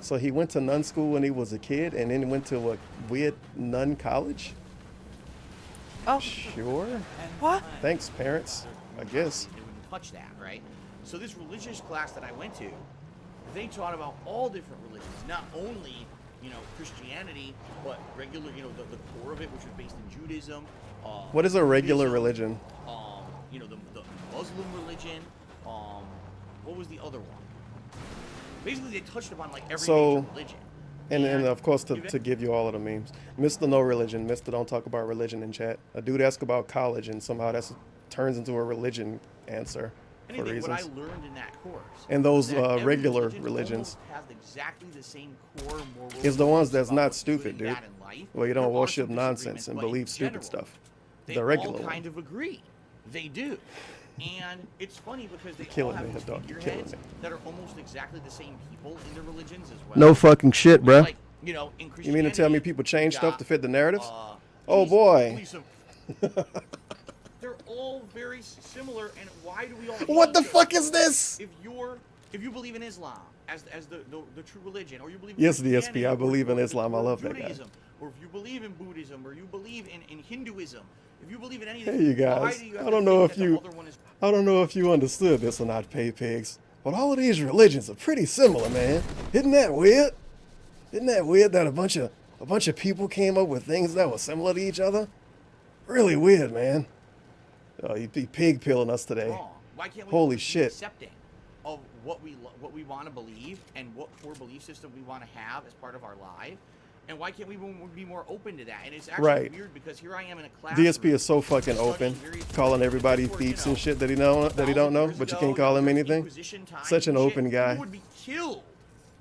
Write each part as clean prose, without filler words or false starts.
So he went to nun school when he was a kid, and then went to a weird nun college. Oh, Sure. what? Thanks, parents. I guess. They wouldn't touch that, right? So this religious class that I went to, they taught about all different religions, not only, you know, Christianity, but regular, you know, the core of it, which was based in Judaism. What is a regular Buddhism, religion? You know, the Muslim religion. What was the other one? Basically, they touched upon like every major religion. And of course, to give you all of the memes. Mr. No Religion, Mr. Don't Talk About Religion in chat. A dude asked about college, and somehow that turns into a religion answer for Anything, what I reasons. learned in that course. And those was that every regular religion religions almost has exactly the same core moral is the ones that's about not what's good stupid, and dude. bad in life. Well, you There don't are worship some nonsense disagreements, and but in believe stupid general, stuff. They The regular all one. kind of agree. They do. And it's funny because they all Killing have me, these dog. Killing figureheads me. that are almost exactly the same people in their religions as well. No fucking shit, bruh. Like, you know, in You mean to tell me Christianity, people change you stuff got, to fit the narratives? Oh police- boy. police they're all very similar, and why do we all hate What the each other? fuck is this? If you believe in Islam as the true religion, or you believe in Yes, DSP, Christianity, I or believe in or Islam. I love that guy. Judaism, or if you believe in Buddhism, or you believe in Hinduism, if you believe in anything, Hey, you why guys. do you have I to don't know think if that the you other one is I don't know if you understood this or not, Pay Pigs, but all of these religions are pretty similar, man. Isn't that weird? Isn't that weird that a bunch of people came up with things that were similar to each other? Really weird, man. Oh, you be pig pilling us today. wrong? Why can't we Holy be shit. accepting of what we want to believe and what core belief system we want to have as part of our life? And why can't we be more open to that? And it's actually Right. weird because here I am in a class. DSP is so fucking open, calling everybody thieves and shit that he don't know, but you can't call him anything. Such an open guy. People would be killed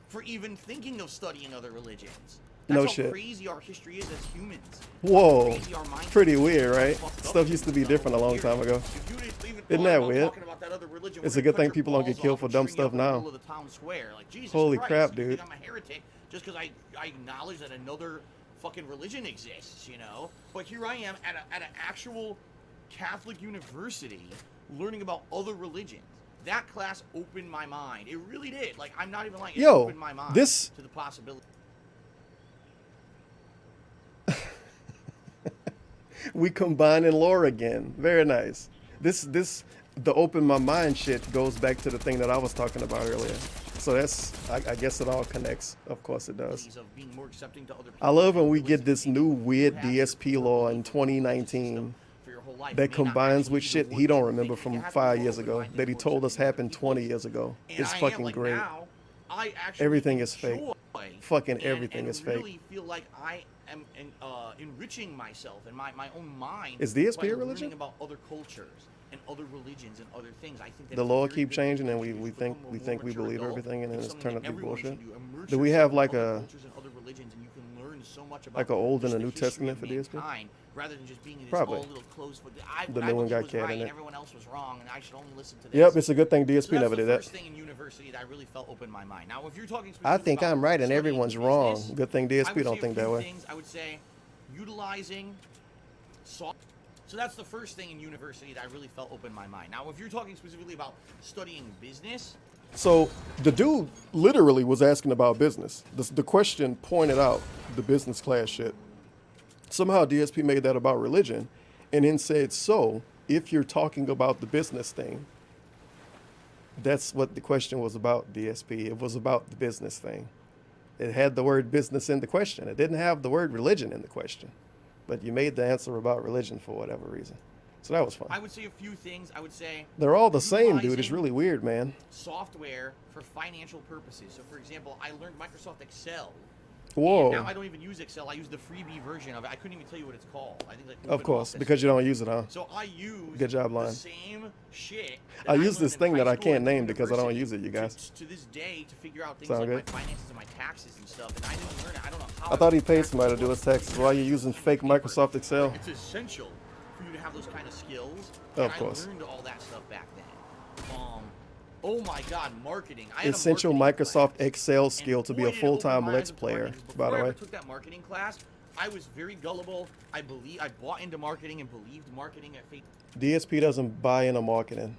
for even thinking of studying other religions. No That's how shit. crazy our history is as humans. Whoa, Crazy our mindset pretty is. weird, right? Fucked up Stuff used to be so different a long weird. time ago. If you didn't even Isn't thought that about weird? talking about that other religion, It's we're a good gonna thing cut your people don't get balls killed off for and dumb string you up stuff in the now. middle of the town square. Like, Jesus Holy Christ, crap, you dude. think I'm a heretic just because I acknowledge that another fucking religion exists, you know? But here I am at an actual Catholic university learning about other religions. That class opened my mind. It really did. Like, I'm not even lying. It Yo, opened my mind this- to the possibility. We combining lore again. Very nice. The open my mind shit goes back to the thing that I was talking about earlier. So I guess it all connects. Of course it does. Of being more accepting to other people. I love when we Listen get to this people new who weird have your DSP core law belief in or belief 2019 system for your whole life. that It may not combines actually with be the shit he words don't you remember think. from You have to 5 be years ago open-minded that he towards told us accepting other happened people. 20 years ago. And It's I am, fucking like, great. now, I actually Everything is fake. enjoy Fucking everything and is fake. really feel like I am enriching myself and my own mind. Is DSP by a religion? learning about other cultures and other religions and other things. I think that The it's a law very keep good changing thing and to we become think a we more think we mature believe adult. everything and then It's it's something turned that out to be everyone bullshit. should Immerse Do we yourself have in like other a cultures and other religions, and you can learn so much about like a Old and just a the New history Testament of for DSP? mankind, rather than just being in this Probably. all little closed. The what I new one believe got was cat right in and it. everyone else was wrong, and I should only listen to this. Yep, it's a good thing So DSP that's never the did that. first thing in university that I really felt opened my mind. Now, if you're talking I specifically think about I'm right and studying everyone's wrong. business, Good thing I DSP would don't say a think that few way. things. I would say utilizing soft. So that's the first thing in university that I really felt opened my mind. Now, if you're talking specifically about studying business, So the dude literally was asking about business. The question pointed out the business class shit. Somehow DSP made that about religion and then said, so if you're talking about the business thing, that's what the question was about, DSP. It was about the business thing. It had the word business in the question. It didn't have the word religion in the question. But you made the answer about religion for whatever reason. So that was fun. I would say a few things. I would say They're all the same, dude. It's utilizing really weird, man. software for financial purposes. So, for example, I learned Microsoft Excel. Whoa. And now I don't even use Excel. I use the freebie version of it. I couldn't even tell you what it's called. I think like Of course, OpenOffice. because you don't use it, huh? So I use Good job, the Lion. same shit. I that use learned this in thing high that I school can't and name because I don't university use it, you guys. To this day, to figure out things Sound like good? my finances and my taxes and stuff, and I didn't learn it. I don't know how. I thought he paid somebody to do his taxes. Why are you using fake Microsoft Excel? It's essential for you to have those kind of skills. Of and course. I learned all that stuff back then. Oh my God, marketing! I had a Essential marketing Microsoft class. Excel skill And to be boy, a did it open full-time my Let's eyes to player, marketing. by the Before I way. ever took that marketing class, I was very gullible. I bought into marketing and believed marketing at face. DSP doesn't buy into marketing.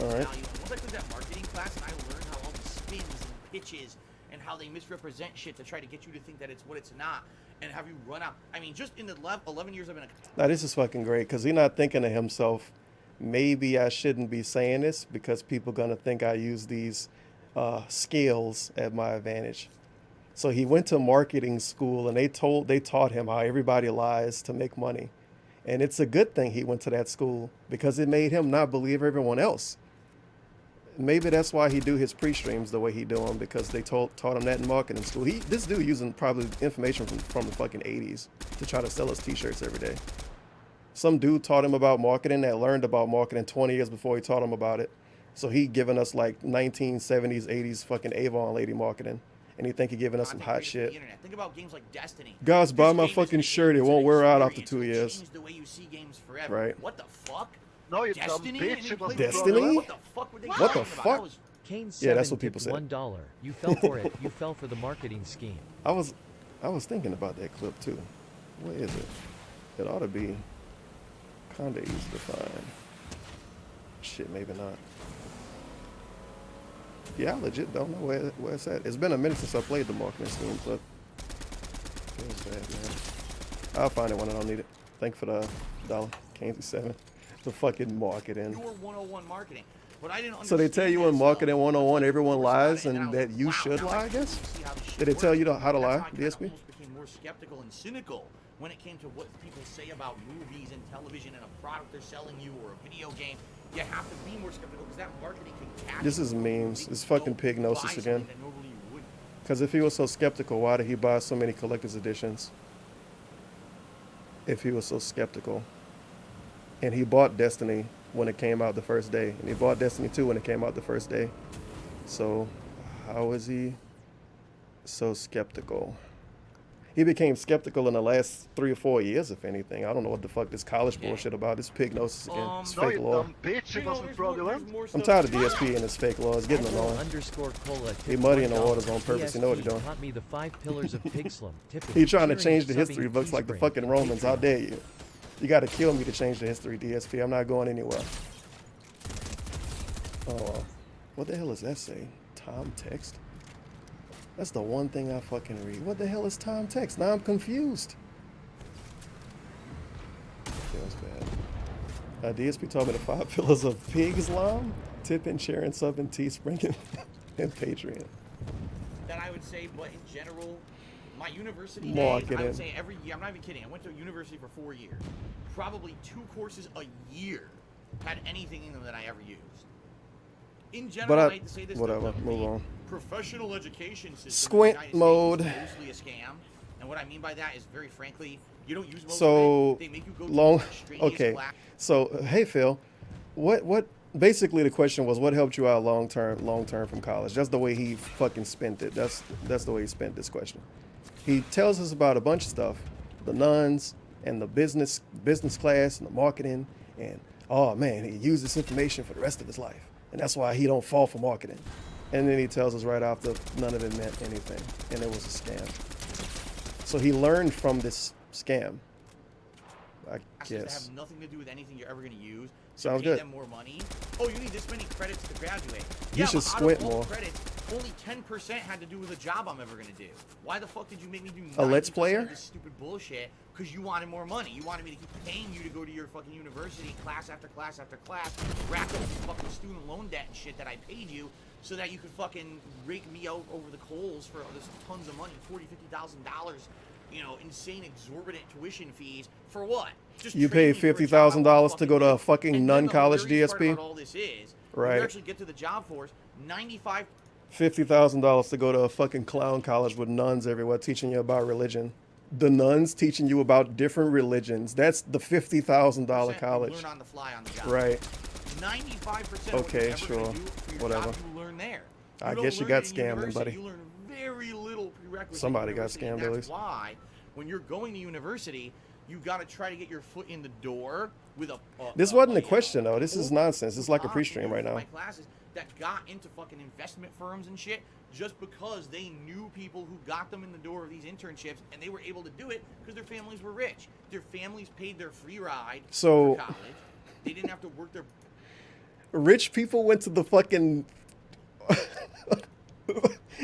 All right. value. And once I took that marketing class and I learned how all the spins and pitches and how they misrepresent shit to try to get you to think that it's what it's not, and have you run out. I mean, just in the 11 years I've been a... Now this is fucking great because he's not thinking to himself, maybe I shouldn't be saying this because people gonna think I use these skills at my advantage. So he went to marketing school and they taught him how everybody lies to make money. And it's a good thing he went to that school because it made him not believe everyone else. Maybe that's why he do his pre-streams the way he do them, because they taught him that in marketing school. This dude using probably information from the fucking 80s to try to sell us t-shirts every day. Some dude taught him about marketing that learned about marketing 20 years before he taught him about it. So he giving us like 1970s, 80s fucking Avon lady marketing. And he think he giving us some hot shit. Think about games like Destiny. Guys, buy my fucking shirt. It won't wear out after 2 years. Change the way you see games forever. Right. What the fuck? No, you Destiny? dumb bitch. It was Destiny? What the fuck were they What talking the about? fuck? That was... Kane Yeah, that's 7 what people tipped say. $1. You fell for it. You fell for the marketing scheme. I was thinking about that clip too. What is it? It ought to be kind of easy to find. Shit, maybe not. Yeah, I legit don't know where it's at. It's been a minute since I played the marketing scheme clip. Feels bad, man. I'll find it when I don't need it. Thank you for the $1. Kansas 7. The fucking marketing. Your 101 marketing. But I didn't So they tell you in understand marketing 101 everyone about it, lies and then and I was that you wow, should now lie, I can guess? see how this shit Did they tell works. you how to That's lie, I kinda DSP? almost became more skeptical and cynical when it came to what people say about movies and television and a product they're selling you or a video game. You have to be more skeptical because that marketing can catch This is you. memes. You It's fucking don't pig buy gnosis something again. that normally you wouldn't. Because if he was so skeptical, why did he buy so many collector's editions? If he was so skeptical. And he bought Destiny when it came out the first day. And he bought Destiny 2 when it came out the first day. So how is he so skeptical? He became skeptical in the last 3 or 4 years, if anything. I don't know what the fuck this college bullshit about. This pig gnosis again. It's No, fake you lore. dumb bitch. It You know, wasn't there's more I'm stuff- tired of DSP and his fake law. It's getting Admiral annoying. _Cola He tipped muddying the $1. waters on purpose. You know what he ESP doing. taught me the 5 pillars of Pigslum. Tipping, He trying to cheering, change the subbing, history books like the Teespring, fucking Romans. How Patreon. dare you? You got to kill me to change the history, DSP. I'm not going anywhere. Oh, what the hell does that say? Tom text? That's the one thing I fucking read. What the hell is Tom text? Now I'm confused. Feels bad. DSP told me the 5 pillars of pig Islam, tipping, sharing, subbing, Teespring, and Patreon. That I would say, but in general, my university days, Marketing. I would say every year, I'm not even kidding, I went to university for 4 years. Probably 2 courses a year had anything in them that I ever used. In general, I hate to say this, whatever, the move on. professional education system Squint in the United mode. States is mostly a scam. And what I mean by that is, very frankly, you don't use most So of it. They make you go to long. the strangest Okay. class. So hey Phil, what? Basically the question was, what helped you out long term from college? That's the way he fucking spent it. That's the way he spent this question. He tells us about a bunch of stuff, the nuns and the business class and the marketing, and oh man, he used this information for the rest of his life, and that's why he don't fall for marketing. And then he tells us right after none of it meant anything, and it was a scam. So he learned from this scam, I Classes that guess. have nothing to do with anything you're ever going to use. Sounds pay good. them more money. Oh, you need this many credits to graduate. You Yeah, should but out squint of all more. Credits, only 10% had to do with a job I'm ever going to do. Why the fuck did you make me do A Let's 90% Player? of this stupid bullshit? Because you wanted more money. You wanted me to keep paying you to go to your fucking university, class after class after class, rack up this fucking student loan debt and shit that I paid you, so that you could fucking rake me out over the coals for this tons of money, $40,000, $50,000, you know, insane exorbitant tuition fees for what? Just You train paid me for a job I won't $50,000 to go to a do. fucking And nun then the college, hilarious part DSP? about all this is, when Right. you actually get to the job force, 95 $50,000 to go to a fucking clown college with nuns everywhere teaching you about religion. The nuns teaching you about different religions. That's the $50,000 college. learn on the fly on the job. Right. 95% Okay, of what you're ever sure. gonna do for your Whatever. job, you learn there. I don't guess you learn got it in scammed then, university. buddy. You learn very little prerequisite. in Somebody got university, and scammed, at that's least. why when you're going to university, you got to try to get your foot in the door with a. This wasn't a question, though. This is nonsense. It's like a pre-stream right now. My classes that got into fucking investment firms and shit just because they knew people who got them in the door of these internships, and they were able to do it because their families were rich. Their families paid their free ride So- for college. They didn't have to work their. Rich people went to the fucking.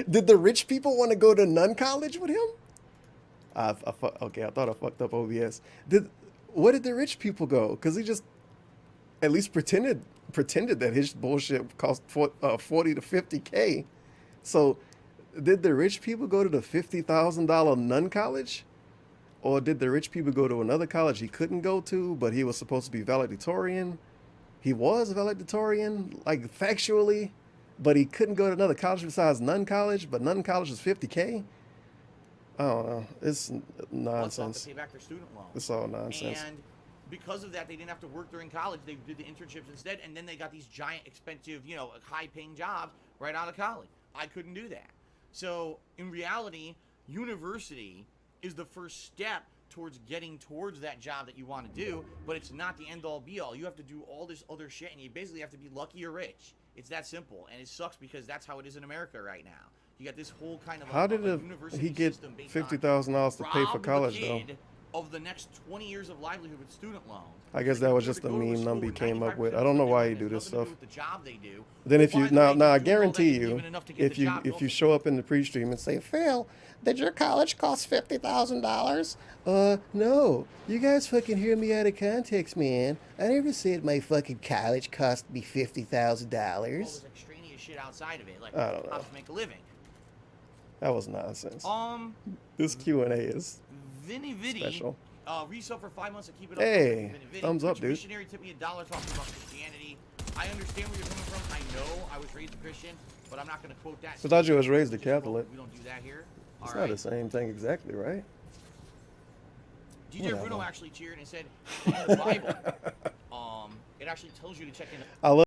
Did the rich people want to go to nun college with him? Okay, I thought I fucked up OBS. Where did the rich people go? Because he just at least pretended that his bullshit cost 40 to 50K. So, did the rich people go to the $50,000 nun college? Or did the rich people go to another college he couldn't go to, but he was supposed to be valedictorian? He was valedictorian, like factually, but he couldn't go to another college besides nun college, but nun college was 50K? I don't know. It's nonsense. To pay back their student loans. It's all nonsense. And because of that, they didn't have to work during college. They did the internships instead, and then they got these giant, expensive, high-paying jobs right out of college. I couldn't do that. So, in reality, university is the first step towards getting towards that job that you want to do, but it's not the end-all, be-all. You have to do all this other shit, and you basically have to be lucky or rich. It's that simple, and it sucks because that's how it is in America right now. You got this whole kind of how did he get $50,000 to pay for college though? Of the next 20 years of livelihood with student loans. I guess that was just a meme Numby came up with. I don't know why he do this stuff. The job they do. Then if you now I guarantee you, if you show up in the pre-stream and say, Phil, did your college cost $50,000? No. You guys fucking hear me out of context, man. I never said my fucking college cost me $50,000. All this extraneous shit outside of it, like I don't know. how to make a living. That was nonsense. This Q&A is Vinny Vitty, special. Resale for 5 months to keep it up. Hey, thumbs up, dude. Missionary tipped me $1 talking about Christianity. I understand where you're coming from. I know I was raised a Christian, but I'm not going to quote that. I thought you was raised a Catholic. We don't do that here. It's not the same thing exactly, right? DJ Bruno actually cheered and said, in the Bible, it actually tells you to check in. I love